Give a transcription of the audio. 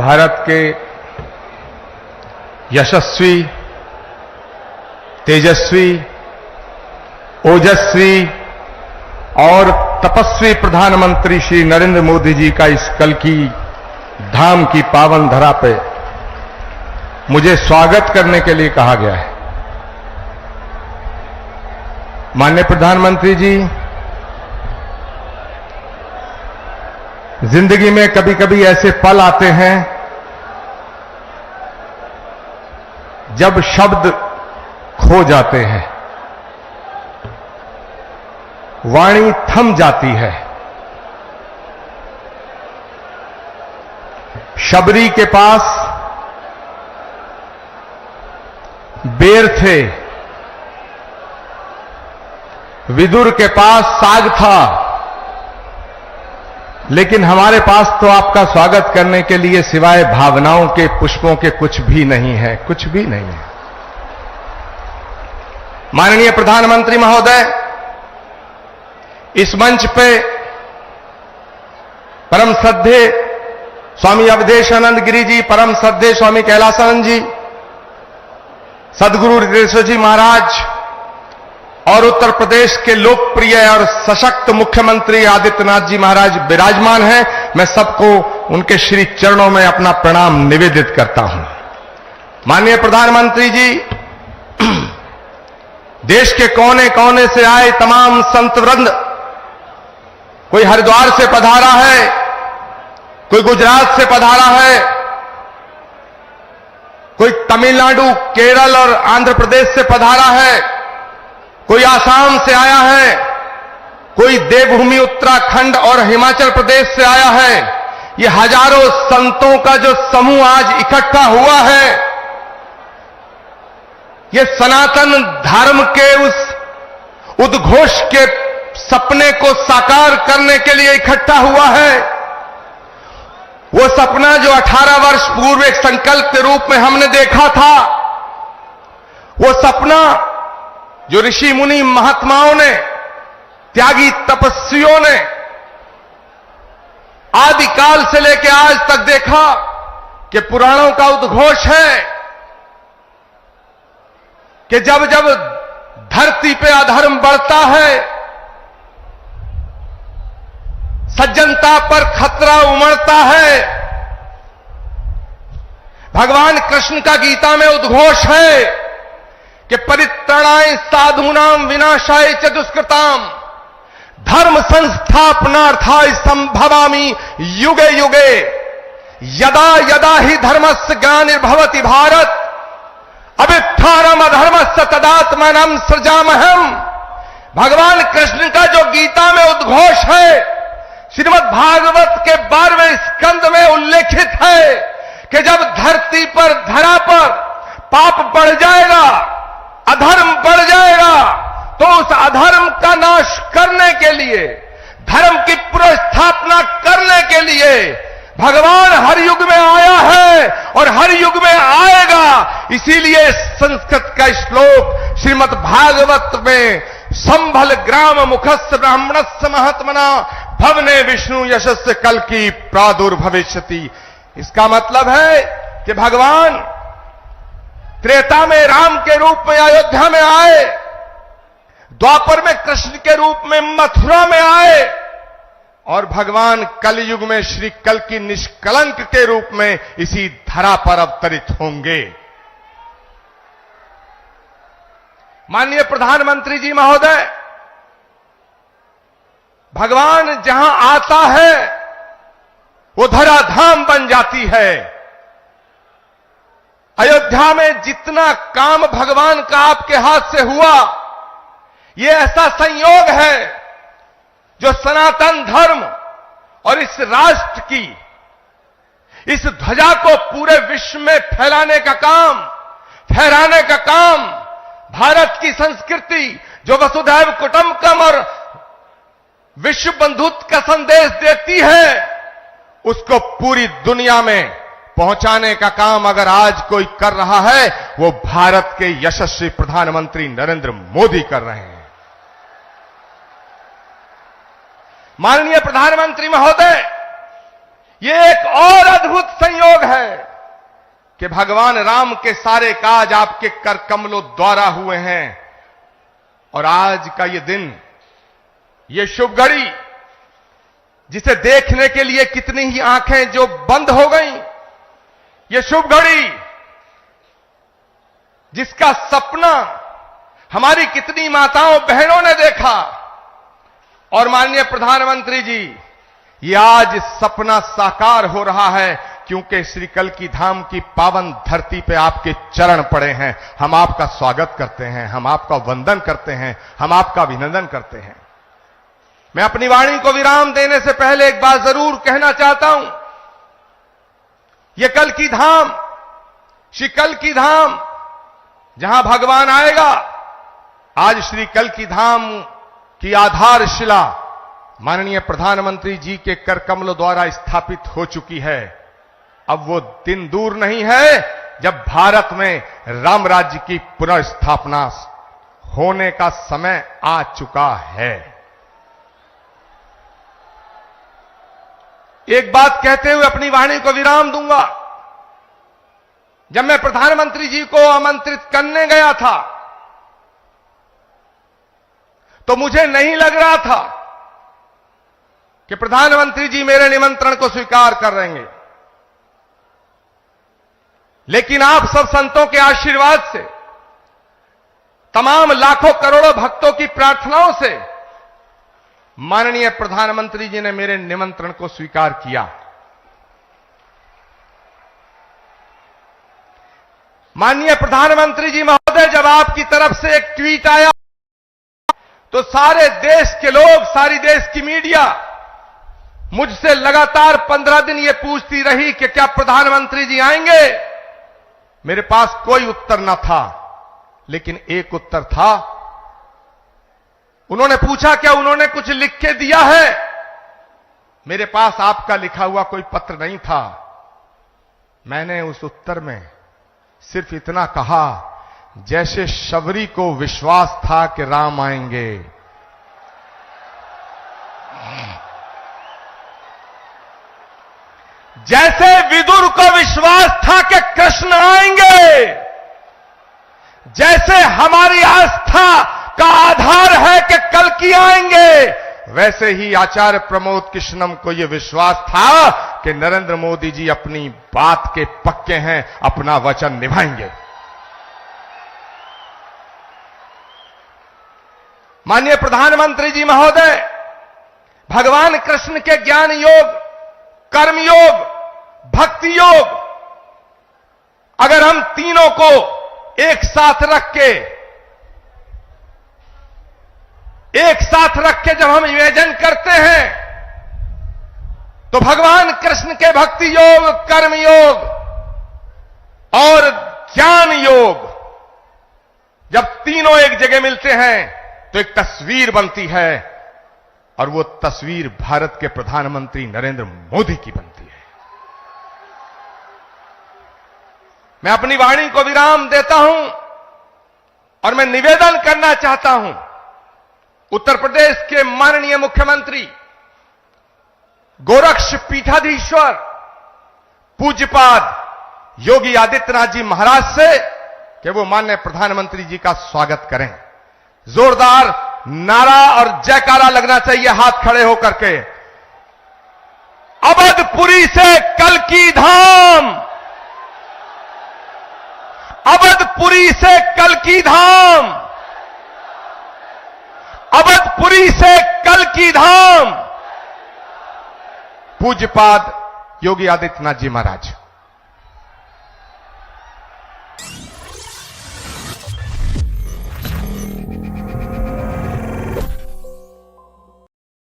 भारत के यशस्वी, तेजस्वी, ओजस्वी और तपस्वी प्रधानमंत्री श्री नरेंद्र मोदी जी का इस कल की धाम की पावन धरा पे मुझे स्वागत करने के लिए कहा गया है। माननीय प्रधानमंत्री जी, जिंदगी में कभी कभी ऐसे पल आते हैं जब शब्द खो जाते हैं, वाणी थम जाती है। शबरी के पास बेर थे, विदुर के पास साग था, लेकिन हमारे पास तो आपका स्वागत करने के लिए सिवाय भावनाओं के पुष्पों के कुछ भी नहीं है, कुछ भी नहीं है। माननीय प्रधानमंत्री महोदय, इस मंच पे परम श्रद्धे स्वामी अवधेशानंद गिरी जी, परम श्रद्धे स्वामी कैलासानंद जी, सदगुरु हृदयेश्वर जी महाराज और उत्तर प्रदेश के लोकप्रिय और सशक्त मुख्यमंत्री आदित्यनाथ जी महाराज विराजमान हैं। मैं सबको उनके श्री चरणों में अपना प्रणाम निवेदित करता हूं। माननीय प्रधानमंत्री जी, देश के कोने कोने से आए तमाम संत वृंद, कोई हरिद्वार से पधारा है, कोई गुजरात से पधारा है, कोई तमिलनाडु, केरल और आंध्र प्रदेश से पधारा है, कोई आसाम से आया है, कोई देवभूमि उत्तराखंड और हिमाचल प्रदेश से आया है। ये हजारों संतों का जो समूह आज इकट्ठा हुआ है, ये सनातन धर्म के उस उद्घोष के सपने को साकार करने के लिए इकट्ठा हुआ है। वो सपना जो 18 वर्ष पूर्व एक संकल्प के रूप में हमने देखा था, वो सपना जो ऋषि मुनि महात्माओं ने, त्यागी तपस्वियों ने आदिकाल से लेकर आज तक देखा कि पुराणों का उद्घोष है कि जब जब धरती पे अधर्म बढ़ता है, सज्जनता पर खतरा उमड़ता है। भगवान कृष्ण का गीता में उद्घोष है कि परित्राणाय साधूनाम विनाशाय च दुष्कृताम धर्म संस्थापनार्थाय संभवामि युगे युगे यदा यदा ही धर्मस्य ग्लानिर्भवति भारत अभ्युत्थानम् अधर्मस्य तदात्मानं सृजामहम्। भगवान कृष्ण का जो गीता में उद्घोष है, श्रीमद् भागवत के 12वें स्कंद में उल्लेखित है कि जब धरती पर, धरा पर पाप बढ़ जाएगा, अधर्म बढ़ जाएगा, तो उस अधर्म का नाश करने के लिए, धर्म की पुनर्स्थापना करने के लिए भगवान हर युग में आया है और हर युग में आएगा। इसीलिए संस्कृत का श्लोक श्रीमद् भागवत में संभल ग्राम मुखस्य ब्राह्मणस्य महात्मना भवने विष्णु यशस्य कल की प्रादुर्भविष्यति। इसका मतलब है कि भगवान त्रेता में राम के रूप में अयोध्या में आए, द्वापर में कृष्ण के रूप में मथुरा में आए और भगवान कलयुग में श्री कल की निष्कलंक के रूप में इसी धरा पर अवतरित होंगे। माननीय प्रधानमंत्री जी महोदय, भगवान जहां आता है वो धराधाम बन जाती है। अयोध्या में जितना काम भगवान का आपके हाथ से हुआ, ये ऐसा संयोग है जो सनातन धर्म और इस राष्ट्र की, इस ध्वजा को पूरे विश्व में फैलाने का काम, फहराने का काम, भारत की संस्कृति जो वसुधैव कुटुंबकम और विश्व बंधुत्व का संदेश देती है, उसको पूरी दुनिया में पहुंचाने का काम अगर आज कोई कर रहा है, वो भारत के यशस्वी प्रधानमंत्री नरेंद्र मोदी कर रहे हैं। माननीय प्रधानमंत्री महोदय, ये एक और अद्भुत संयोग है कि भगवान राम के सारे काज आपके कर कमलों द्वारा हुए हैं। और आज का ये दिन, ये शुभ घड़ी, जिसे देखने के लिए कितनी ही आंखें जो बंद हो गईं, ये शुभ घड़ी जिसका सपना हमारी कितनी माताओं बहनों ने देखा, और माननीय प्रधानमंत्री जी, ये आज सपना साकार हो रहा है, क्योंकि श्री कल्कि धाम की पावन धरती पे आपके चरण पड़े हैं। हम आपका स्वागत करते हैं, हम आपका वंदन करते हैं, हम आपका अभिनंदन करते हैं। मैं अपनी वाणी को विराम देने से पहले एक बात जरूर कहना चाहता हूं। यह कल्कि धाम, श्री कल्कि धाम जहां भगवान आएगा, आज श्री कल्कि धाम की आधारशिला माननीय प्रधानमंत्री जी के कर कमलों द्वारा स्थापित हो चुकी है। अब वो दिन दूर नहीं है जब भारत में राम राज्य की पुनर्स्थापना होने का समय आ चुका है। एक बात कहते हुए अपनी वाणी को विराम दूंगा। जब मैं प्रधानमंत्री जी को आमंत्रित करने गया था, तो मुझे नहीं लग रहा था कि प्रधानमंत्री जी मेरे निमंत्रण को स्वीकार कर लेंगे। लेकिन आप सब संतों के आशीर्वाद से, तमाम लाखों करोड़ों भक्तों की प्रार्थनाओं से माननीय प्रधानमंत्री जी ने मेरे निमंत्रण को स्वीकार किया। माननीय प्रधानमंत्री जी महोदय, जब आपकी तरफ से एक ट्वीट आया तो सारे देश के लोग, सारी देश की मीडिया मुझसे लगातार 15 दिन ये पूछती रही कि क्या प्रधानमंत्री जी आएंगे। मेरे पास कोई उत्तर न था, लेकिन एक उत्तर था। उन्होंने पूछा क्या उन्होंने कुछ लिख के दिया है। मेरे पास आपका लिखा हुआ कोई पत्र नहीं था। मैंने उस उत्तर में सिर्फ इतना कहा, जैसे शबरी को विश्वास था कि राम आएंगे, जैसे विदुर को विश्वास था कि कृष्ण आएंगे, जैसे हमारी आस्था का आधार है कि कल्कि आएंगे, वैसे ही आचार्य प्रमोद कृष्णम को यह विश्वास था कि नरेंद्र मोदी जी अपनी बात के पक्के हैं, अपना वचन निभाएंगे। माननीय प्रधानमंत्री जी महोदय, भगवान कृष्ण के ज्ञान योग, कर्म योग, भक्ति योग, अगर हम तीनों को एक साथ रख के जब हम इमेजिन करते हैं, तो भगवान कृष्ण के भक्ति योग, कर्म योग और ज्ञान योग जब तीनों एक जगह मिलते हैं तो एक तस्वीर बनती है, और वो तस्वीर भारत के प्रधानमंत्री नरेंद्र मोदी की बनती है। मैं अपनी वाणी को विराम देता हूं और मैं निवेदन करना चाहता हूं उत्तर प्रदेश के माननीय मुख्यमंत्री गोरक्ष पीठाधीश्वर पूज्यपाद योगी आदित्यनाथ जी महाराज से कि वो माननीय प्रधानमंत्री जी का स्वागत करें। जोरदार नारा और जयकारा लगना चाहिए हाथ खड़े होकर के। अवधपुरी से कल्कि धाम, अवधपुरी से कल्कि धाम, अवधपुरी से कल्कि धाम। पूज्यपाद योगी आदित्यनाथ जी महाराज।